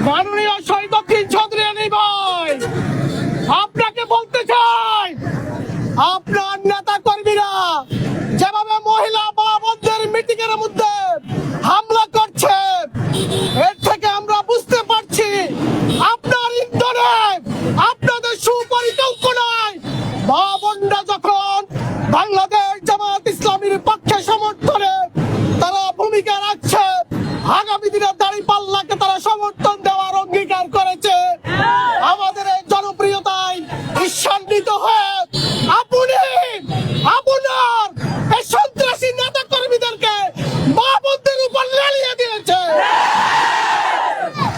মাননীয় শহীদ দক্ষিণ চৌধুরী ভাই, আপনাকে বলতে চাই, আপনার নেতা কর্মীরা যেভাবে মহিলা মা বোনদের মিটিং এর মধ্যে হামলা করছে, এর থেকে আমরা বুঝতে পারছি আপনার ইন্ধনে, আপনাদের সুপরিকল্পনায় মা বোনরা যখন বাংলাদেশ জামাত ইসলামীর পক্ষে সমর্থনে তারা ভূমিকা রাখছে, আগামী দিনে দাঁড়িপাল্লাকে তারা সমর্থন দেওয়ার অঙ্গীকার করেছে। আমাদের এই জনপ্রিয়তায় ঈর্ষান্বিত হয়ে আপনি আপনার এই সন্ত্রাসী নেতা কর্মীদেরকে মা বোনদের উপর লেলিয়ে দিয়েছে।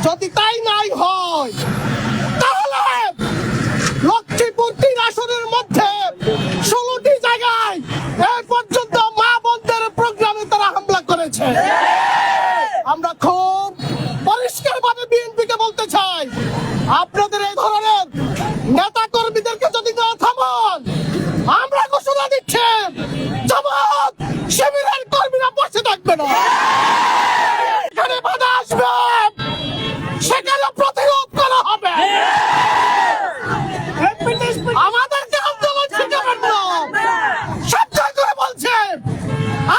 যদি তাই নাই হয় তাহলে লক্ষ্মীপুর 3 আসনের মধ্যে 16টি জায়গায় এই পর্যন্ত মা বোনদের প্রোগ্রামে তারা হামলা করেছে। আমরা খুব পরিষ্কার ভাবে বিএনপিকে বলতে চাই, আপনাদের এই ধরনের নেতা কর্মীদেরকে যদি না থামান, আমরা ঘোষণা দিচ্ছি জামাত শিবিরের কর্মীরা বসে থাকবে না। এখানে বাধা আসবে, সেখানে প্রতিরোধ করা হবে। আমাদেরকে আন্দোলন শিখাবেন না, সবচেয়ে করে বলছে।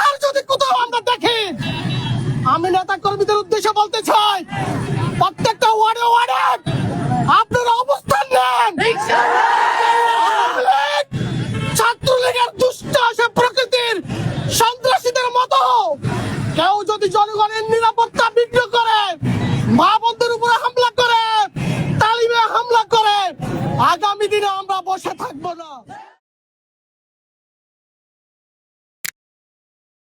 আর যদি কোথাও আমরা দেখি, আমি নেতা কর্মীদের উদ্দেশ্যে বলতে চাই, প্রত্যেকটা ওয়ার্ডে ওয়ার্ডে আপনারা অবস্থান নেন। ছাত্রলীগের দুষ্ট প্রকৃতির সন্ত্রাসীদের মতো কেউ যদি জনগণের নিরাপত্তা